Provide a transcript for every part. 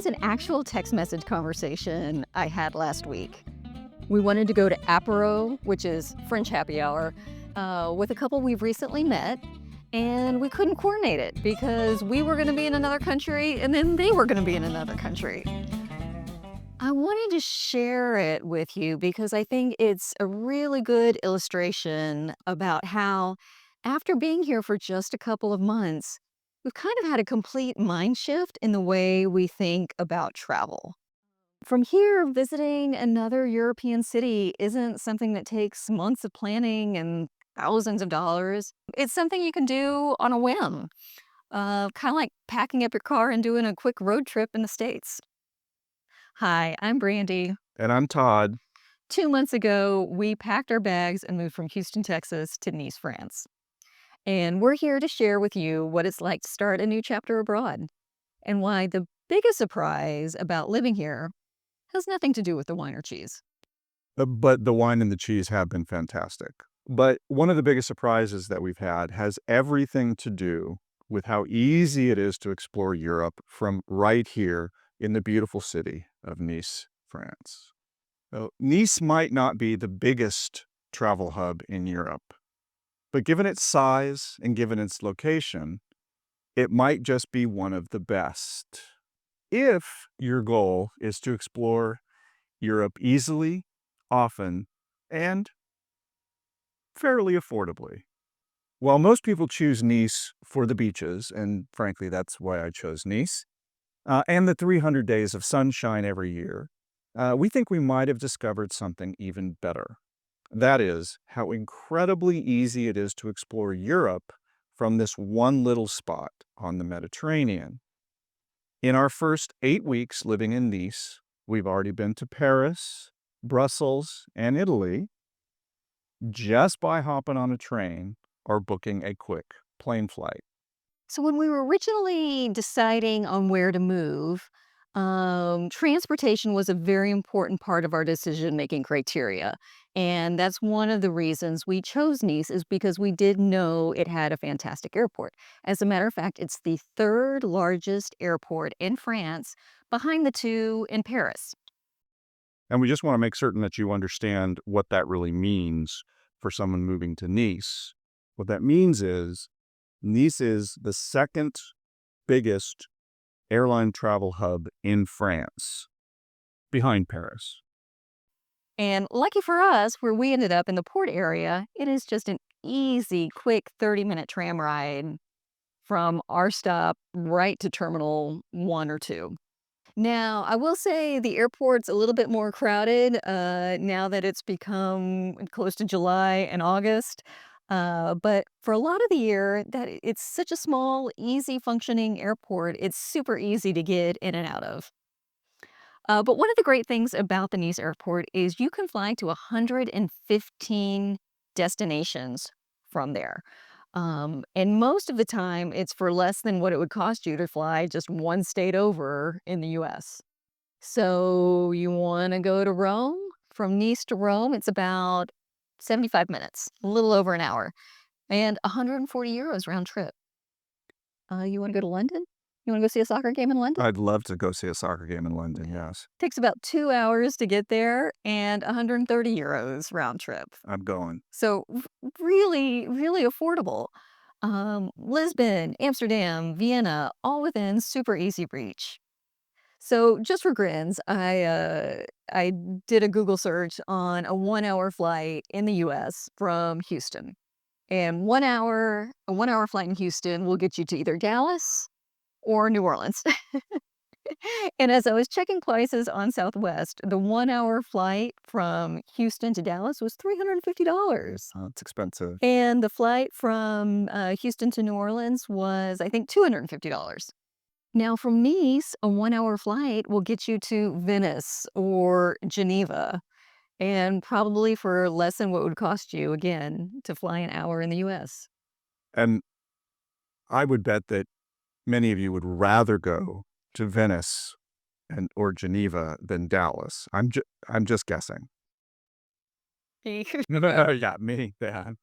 was an actual text message conversation I had last week. We wanted to go to apéro, which is French happy hour, with a couple we've recently met, and we couldn't coordinate it because we were going to be in another country and then they were going to be in another country. I wanted to share it with you because I think it's a really good illustration about how, after being here for just a couple of months, we've kind of had a complete mind shift in the way we think about travel. From here, visiting another European city isn't something that takes months of planning and thousands of dollars. It's something you can do on a whim, kind of like packing up your car and doing a quick road trip in the States. Hi, I'm Brandy. And I'm Todd. 2 months ago, we packed our bags and moved from Houston, Texas to Nice, France. And we're here to share with you what it's like to start a new chapter abroad and why the biggest surprise about living here has nothing to do with the wine or cheese. But the wine and the cheese have been fantastic. But one of the biggest surprises that we've had has everything to do with how easy it is to explore Europe from right here in the beautiful city of Nice, France. So Nice might not be the biggest travel hub in Europe, but given its size and given its location, it might just be one of the best. If your goal is to explore Europe easily, often, and fairly affordably. While most people choose Nice for the beaches, and frankly, that's why I chose Nice, and the 300 days of sunshine every year, we think we might have discovered something even better. That is, how incredibly easy it is to explore Europe from this one little spot on the Mediterranean. In our first 8 weeks living in Nice, we've already been to Paris, Brussels, and Italy just by hopping on a train or booking a quick plane flight. So, when we were originally deciding on where to move, transportation was a very important part of our decision making criteria. And that's one of the reasons we chose Nice, is because we did know it had a fantastic airport. As a matter of fact, it's the third largest airport in France, behind the two in Paris. And we just want to make certain that you understand what that really means for someone moving to Nice. What that means is Nice is the second biggest airline travel hub in France, behind Paris. And lucky for us, where we ended up in the port area, it is just an easy, quick 30-minute tram ride from our stop right to Terminal 1 or 2. Now, I will say the airport's a little bit more crowded now that it's become close to July and August. But for a lot of the year, it's such a small, easy functioning airport, it's super easy to get in and out of. But one of the great things about the Nice airport is you can fly to 115 destinations from there. And most of the time, it's for less than what it would cost you to fly just one state over in the US. So you want to go to Rome? From Nice to Rome, it's about 75 minutes, a little over an hour, and 140 euros round trip. You want to go to London? You want to go see a soccer game in London? I'd love to go see a soccer game in London, yes. Takes about 2 hours to get there and 130 euros round trip. I'm going. So really, really affordable. Lisbon, Amsterdam, Vienna, all within super easy reach. So just for grins, I did a Google search on a 1-hour flight in the US from Houston. And a 1-hour flight in Houston will get you to either Dallas or New Orleans. And as I was checking prices on Southwest, the 1-hour flight from Houston to Dallas was $350. It's expensive. And the flight from Houston to New Orleans was, I think, $250. Now, from Nice, a 1-hour flight will get you to Venice or Geneva, and probably for less than what it would cost you, again, to fly an hour in the US. And I would bet that many of you would rather go to Venice or Geneva than Dallas. I'm just guessing. Yeah, me, Dan.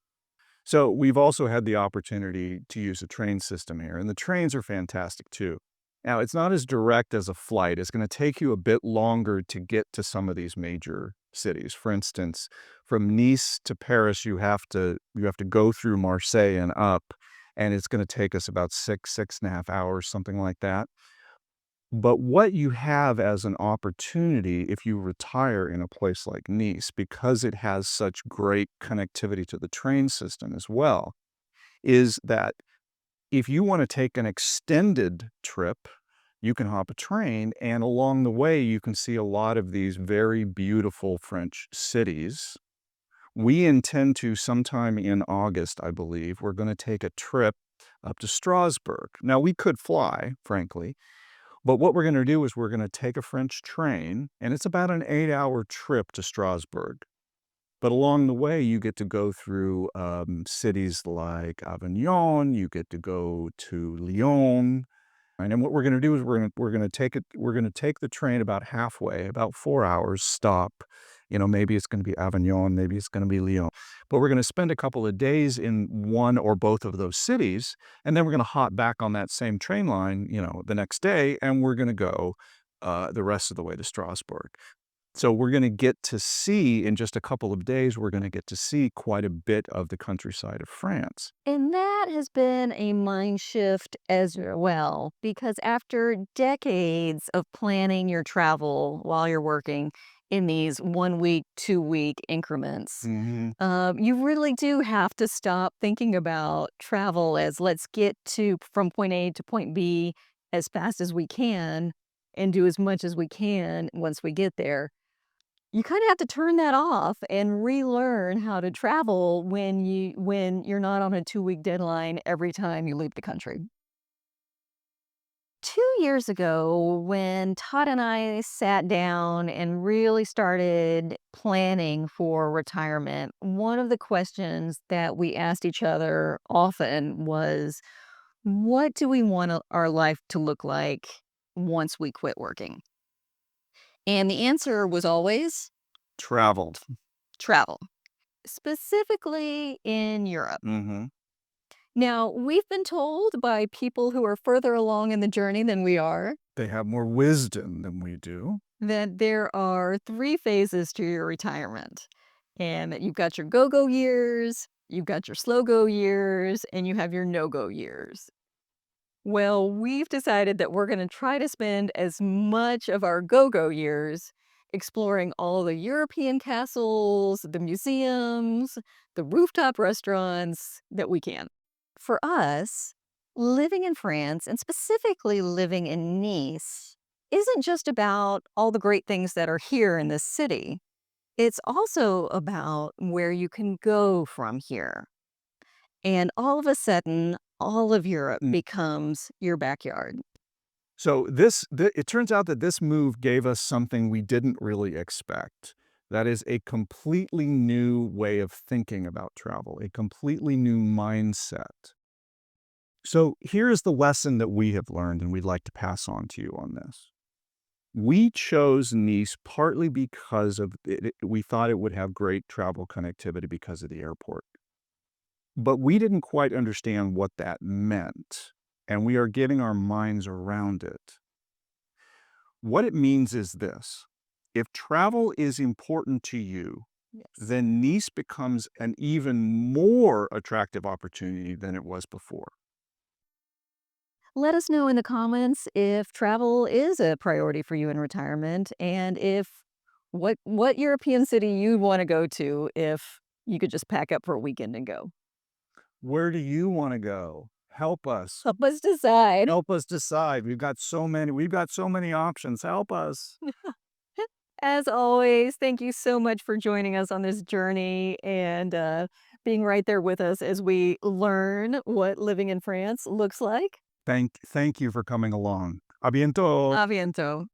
So we've also had the opportunity to use a train system here, and the trains are fantastic too. Now, it's not as direct as a flight. It's gonna take you a bit longer to get to some of these major cities. For instance, from Nice to Paris, you have to go through Marseille and up, and it's gonna take us about 6.5 hours, something like that. But what you have as an opportunity if you retire in a place like Nice, because it has such great connectivity to the train system as well, is that if you wanna take an extended trip, you can hop a train, and along the way, you can see a lot of these very beautiful French cities. We intend to sometime in August, I believe, we're gonna take a trip up to Strasbourg. Now, we could fly, frankly, but what we're gonna do is we're gonna take a French train, and it's about an 8-hour trip to Strasbourg. But along the way, you get to go through, cities like Avignon, you get to go to Lyon, and then what we're gonna do is we're gonna take the train about halfway, about 4 hours, stop, maybe it's gonna be Avignon, maybe it's gonna be Lyon, but we're gonna spend a couple of days in one or both of those cities, and then we're gonna hop back on that same train line, the next day, and we're gonna go, the rest of the way to Strasbourg. So we're gonna get to see in just a couple of days, we're gonna get to see quite a bit of the countryside of France. And that has been a mind shift as well, because after decades of planning your travel while you're working in these 1 week, 2 week increments, Mhm. you really do have to stop thinking about travel as let's get to from point A to point B as fast as we can and do as much as we can once we get there. You kinda have to turn that off and relearn how to travel when you're not on a 2-week deadline every time you leave the country. 2 years ago, when Todd and I sat down and really started planning for retirement, one of the questions that we asked each other often was, "What do we want our life to look like once we quit working?" And the answer was always Travel. travel. Specifically in Europe. Mhm. Now, we've been told by people who are further along in the journey than we are They have more wisdom than we do. that there are 3 phases to your retirement, and that you've got your go-go years, you've got your slow-go years, and you have your no-go years. Well, we've decided that we're gonna try to spend as much of our go-go years exploring all the European castles, the museums, the rooftop restaurants that we can. For us, living in France, and specifically living in Nice, isn't just about all the great things that are here in this city. It's also about where you can go from here. And all of a sudden, all of Europe Mm. becomes your backyard. So it turns out that this move gave us something we didn't really expect. That is a completely new way of thinking about travel, a completely new mindset. So here's the lesson that we have learned and we'd like to pass on to you on this. We chose Nice partly because of we thought it would have great travel connectivity because of the airport. But we didn't quite understand what that meant, and we are getting our minds around it. What it means is this: if travel is important to you, Yes. then Nice becomes an even more attractive opportunity than it was before. Let us know in the comments if travel is a priority for you in retirement and if what European city you'd want to go to if you could just pack up for a weekend and go. Where do you want to go? Help us. Help us decide. Help us decide. We've got so many options. Help us. As always, thank you so much for joining us on this journey and being right there with us as we learn what living in France looks like. Thank you for coming along. A bientôt. A biento.